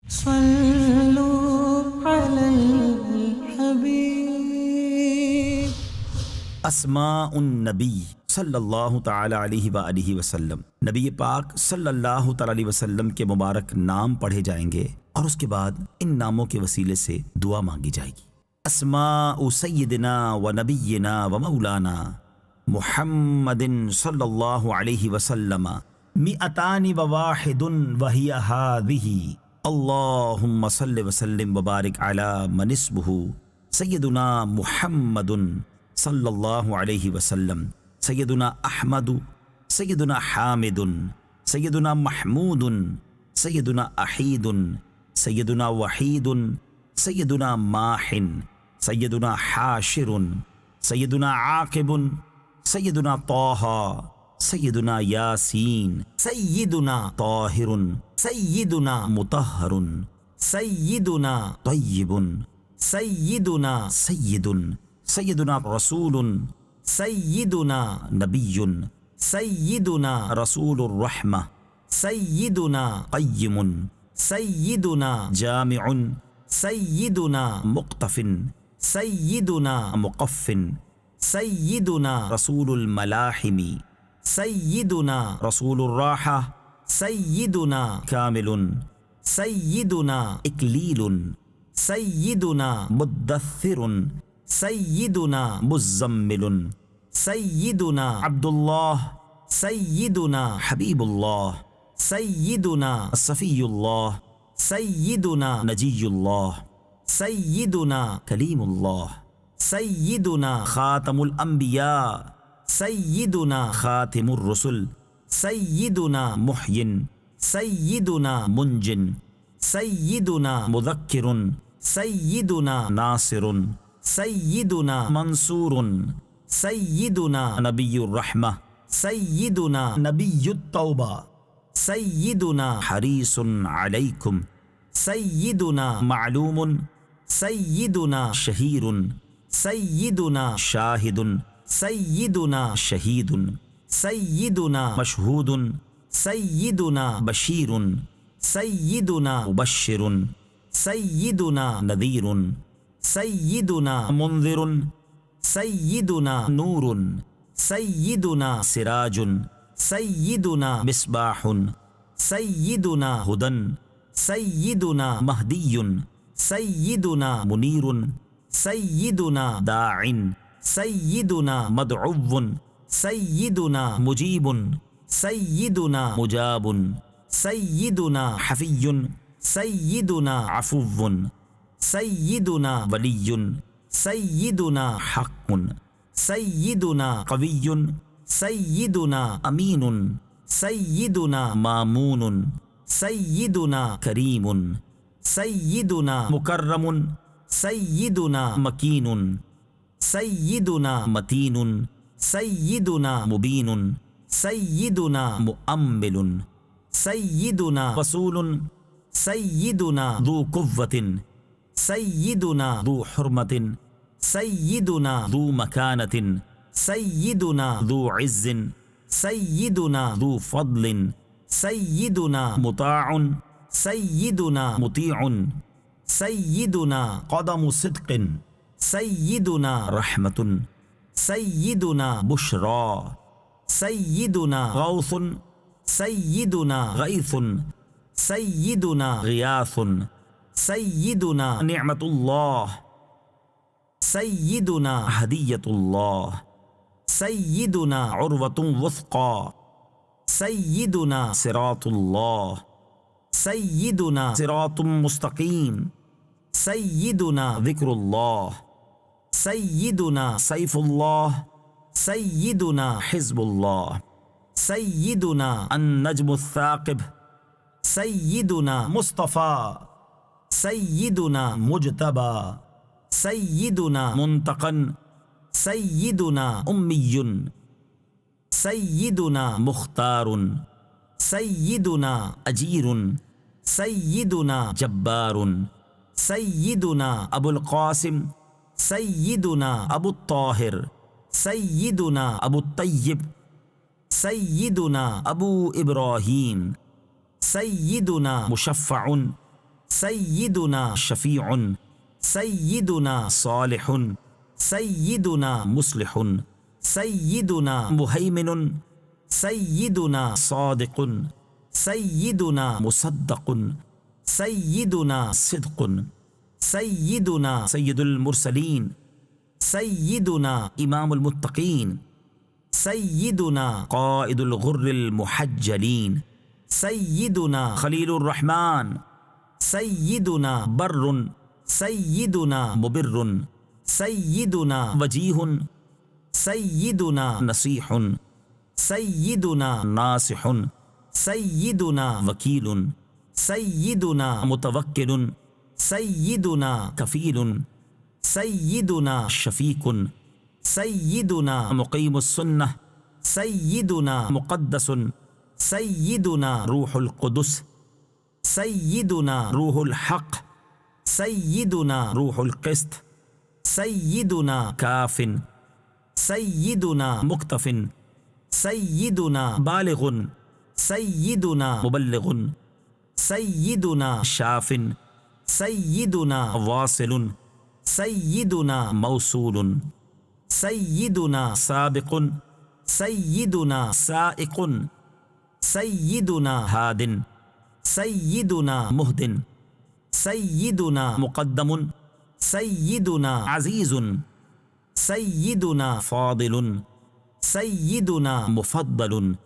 सल्लु अलल हबीब। अस्माउन नबी सल्लल्लाहु ताला अलैहि व आलिहि वसल्लम, नबी पाक सल्लल्लाहु ताला अलैहि वसल्लम के मुबारक नाम पढ़े जाएंगे और उसके बाद इन नामों के वसीले से दुआ मांगी जाएगी। अस्माउ सय्यिदिना व नबिय्यिना व मौलाना मुहम्मदिन सल्लल्लाहु अलैहि वसल्लम मिअतानि व वाहिदुन व हिया हादिही। अल्लाहुम्मा सल्लि व सल्लिम व बारिक अला मन इस्मुहु सय्यदुना मुहम्मदुन सल्लल्लाहु अलैहि वसल्लम, सय्यदुना अहमदु, सय्यदुना हामिदुन, सय्यदुना महमूदुन, सय्यदुना अहीदुन, सय्यदुना वहीदुन, सय्यदुना माहिन, सय्यदुना हाशिरुन, सय्यदुना आकिबुन, सय्यदुना ताहा, सय्यदुना यासीन, सय्यदुना ताहिरुन, सय्यदुना मुतहहरुन, सय्यदुना तय्यिबुन, सय्यदुना सय्यदुन, सय्यदुना रसूलुन, सय्यदुना नबियुन, सय्यदुना रसूलुर रहमा, सय्यदुना क़य्यिमुन, सय्यदुना जामिउन, सय्यदुना मुक़्तफ़िन, सय्यदुना मुक़फ़्फ़िन, सय्यदुना रसूलुल मलाहिमी, सय्यदुना रसूलुर राहा, सय्यदुना कामिलुन, सय्यदुना इकलीलुन, सय्यदुना मुद्दस्सिरुन, सय्यदुना मुज़्ज़म्मिलुन, सय्यदुना अब्दुल्लाह, सय्यदुना हबीबुल्लाह, सय्यदुना सफ़ीयुल्लाह, सय्यदुना नजीयुल्लाह, सय्यदुना कलीमुल्लाह, सय्यदुना ख़ातमुल अंबिया, सय्यदुना ख़ातिमुर रुसुल, सय्यदुना मुहयिन, सय्यदुना मुंजिन, सय्यदुना मुज़क्किरुन, सय्यदुना नासिरुन, सय्यदुना मंसूरुन, सय्यदुना नबियुर रहमा, सय्यदुना नबियुत तौबा, सय्यदुना हरीसुन अलैकुम, सय्यदुना मालूमुन, सय्यदुना शहीरुन, सय्यदुना शाहिदुन, सय्यदुना शहीदुन, सय्यदुना मशहूदुन, सय्यदुना बशीरुन, सय्यदुना मुबश्शिरुन, सय्यदुना नदीरुन, सय्यदुना मुंज़िरुन, सय्यदुना नूरुन, सय्यदुना सिराजुन, सय्यदुना मिस्बाहुन, सय्यदुना हुदन, सय्यदुना महदियुन, सय्यदुना मुनीरुन, सय्यदुना दाइन, सय्यदुना मदउव्वुन, सय्यदुना मुजीबुन, सय्यदुना मुजाबुन, सय्यदुना हफ़ियुन, सय्यदुना अफ़ुव्वुन, सय्यदुना वलियुन, सय्यदुना हक़्क़ुन, सय्यदुना क़वियुन, सय्यदुना अमीनुन, सय्यदुना मामूनुन, सय्यदुना करीमुन, सय्यदुना मुकर्रमुन, सय्यदुना मकीनुन, सय्यदुना मतीनुन, सय्यदुना मुबीनुन, सय्यदुना मुअम्मिलुन, सय्यदुना वसूलुन, सय्यदुना ज़ू क़ुव्वतिन, सय्यदुना ज़ू हुर्मतिन, सय्यदुना ज़ू मकानतिन, सय्यदुना ज़ू इज़्ज़िन, सय्यदुना ज़ू फ़ضलिन, सय्यदुना मुताउन, सय्यदुना मुतीउन, सय्यदुना क़दमु सिद्क़िन, सय्यदुना रहमतुन, सय्यदुना बुशरा, सय्यदुना गौसुन, सय्यदुना गईसुन, सय्यदुना गियासुन, सय्यदुना निअमतुल्लाह, सय्यदुना हदियतुल्लाह, सय्यदुना उर्वतुन वुस्क़ा, सय्यदुना सिरातुल्लाह, सय्यदुना सिरातुम मुस्तक़ीम, सय्यदुना ज़िक्रुल्लाह, सय्यदुना सैफ़ुल्लाह, सय्यदुना हिज़्बुल्लाह, सय्यदुना अन्नज्मुस्साक़िब, सय्यदुना मुस्तफ़ा, सय्यदुना मुज्तबा, सय्यदुना मुंतक़न, सय्यदुना उम्मियुन, सय्यदुना मुख्तारुन, सय्यदुना अजीरुन, सय्यदुना जब्बारुन, सय्यदुना अबुल क़ासिम, सय्यदुना अबू ताहिर, सय्यदुना अबू तय्यब, सय्यदुना अबू इब्राहीम, सय्यदुना मुशफ़्फ़अुन, सय्यिदुना शफीउन, सय्यिदुना सालिहुन, सय्यिदुना मुस्लिहुन, सय्यिदुना मुहैमिनुन, सय्यिदुना सादिकुन, सय्यिदुना मुसद्दकुन, सय्यिदुना सिद्कुन, सय्यिदुना सय्यिदुल मुरसलीन, सय्यिदुना इमामुल मुत्तकीन, सय्यिदुना क़ाइदुल गुर्रिल मुहज्जलीन, सय्यिदुना खलीलुर रहमान, सय्यिदुना बर्रुन, सय्यिदुना मुबिर्रुन, सय्यिदुना वजीहुन, सय्यिदुना नसीहुन, सय्यिदुना नासिहुन, सय्यिदुना वकीलुन, सय्यिदुना मुतवक्किलुन, सय्यिदुना कफीलुन, सय्यिदुना शफीकुन, सय्यिदुना मुक़ीमुस सुन्नह, सय्यिदुना मुक़द्दसुन, सय्यिदुना रूहुल क़ुदुस, सय्यिदुना रूहुल हक़, सय्यिदुना रूहुल क़िस्त, सय्यिदुना काफ़िन, सय्यिदुना मुक्तफ़िन, सय्यिदुना बालिग़ुन, सय्यिदुना मुबल्लिग़ुन, सय्यिदुना शाफ़िन, सय्यिदुना वासिलुन, सय्यिदुना मौसूलुन, सय्यिदुना साबिक़ुन, सय्यिदुना साइक़ुन, सय्यिदुना हादिन, सय्यिदुना मुहदिन, सय्यिदुना मुक़द्दमुन, सय्यिदुना अज़ीज़ुन, सय्यिदुना फ़ादिलुन, सय्यिदुना मुफ़द्दलुन,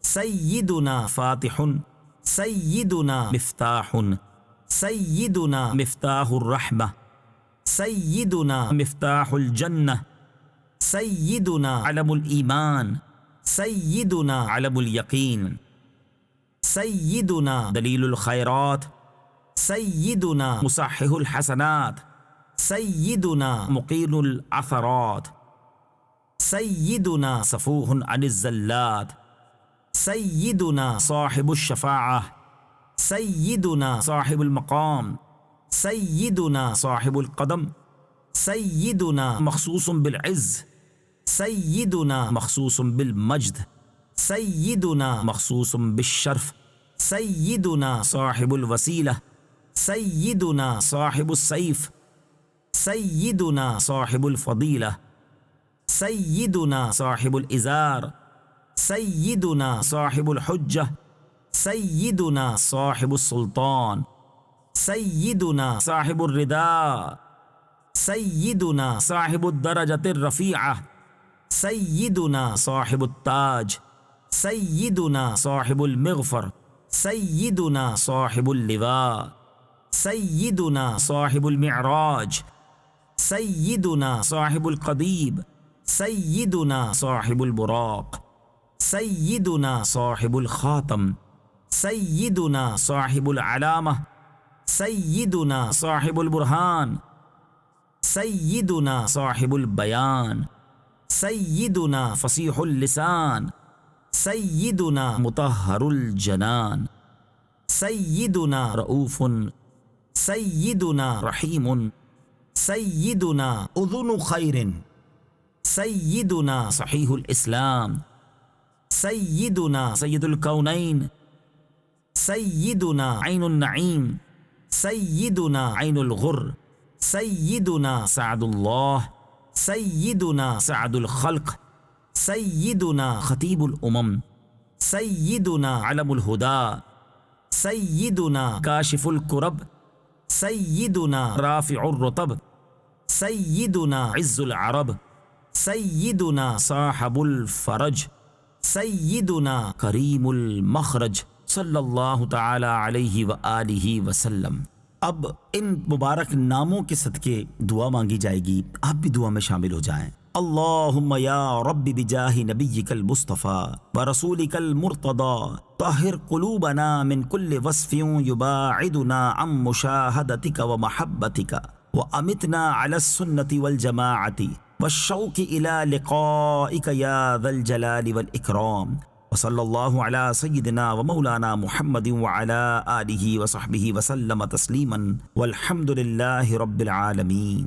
सय्यिदुना फ़ातिहुन, सय्यिदुना मिफ़्ताहुन, सय्यिदुना मिफ़्ताहुर रहमह, सय्यिदुना मिफ़्ताहुल जन्नह, सय्यिदुना अलमुल ईमान, सय्यिदुना अलमुल यकीन, सय्यिदुना दलीलुल खैरात, सय्यिदुना मुसahhihul हसनात, सय्यिदुना मुक़ीलुल अथरात, सय्यिदुना सफ़ूहुन अनिज़ ज़ल्लात, सय्यिदुना साहिबुश शफ़ाअह, सय्यिदुना साहिबुल मक़ाम, सय्यिदुना साहिबुल क़दम, सय्यिदुना मख़सूसुन बिल इज़्ज़, सय्यिदुना मख़सूसुन बिल मज्द, सय्यिदुना मख़सूसुन बिश शर्फ़, सय्यिदुना साहिबुल वसीला, सय्यिदुना साहिबुस सैफ़, सय्यिदुना साहिबुल फ़दीला, सय्यिदुना साहिबुल इज़ार, सय्यिदुना साहिबुल हुज्जह, सय्यिदुना साहिबुस सुल्तान, सय्यिदुना साहिबुर रिदा, सय्यिदुना साहिबुद दरजतिर रफ़ीअह, सय्यिदुना साहिबुत ताज, सय्यिदुना साहिबुल मिग़फ़र, सय्यिदुना साहिबुल लिवा, सय्यिदुना साहिबुल मिअराज, सय्यिदुना साहिबुल क़दीब, सय्यिदुना साहिबुल बुराक़, सय्यिदुना साहिबुल ख़ातम, सय्यिदुना साहिबुल अलामह, सय्यिदुना साहिबुल बुरहान, सय्यिदुना साहिबुल बयान, सय्यिदुना फ़सीहुल लिसान, सय्यिदुना मुतहहरुल जनान, सय्यिदुना रऊफ़ुन, सय्यिदुना रहीमुन, सय्यिदुना उज़ुनु खैरिन, सय्यिदुना सहीहुल इस्लाम, सय्यिदुना सय्यिदुल कौनैन, सय्यिदुना ऐनुन नईम, सय्यिदुना ऐनुल गुर्र, सय्यिदुना सअदुल्लाह, सय्यिदुना सअदुल खल्क़, सय्यिदुना खतीबुल उमम, सय्यिदुना अलमुल हुदा, सय्यिदुना काशिफुल कुरब, सय्यिदुना राफ़िउर रुतब, सय्यिदुना इज़्ज़ुल अरब, सय्यिदुना साहिबुल फ़रज, सय्यिदुना करीमुल मख़रज, सल्लल्लाहु तआला अलैहि व आलिहि वसल्लम। अब इन मुबारक नामों के सदके दुआ मांगी जाएगी, आप भी दुआ में शामिल हो जाएं। अल्लाहुम्मा या रब्बी बिजाहि नबिय्यिकल मुस्तफ़ा व रसूलिकल मुर्तदा ताहिर क़ुलूबना मिन कुल्लि वस्फ़िन युबाइदुना अम मुशाहदतिका व महब्बतिका व अमितना अला सुन्नति वल जमाअति व शौक़ि इला लिक़ाइका या ज़ल जलालि वल इकराम। व सल्लल्लाहु अला सय्यिदिना व मौलाना मुहम्मदिन व अला आलिहि व सहबिहि व सल्लम तस्लीमन वल्हम्दुलिल्लाहि रब्बिल आलमीन।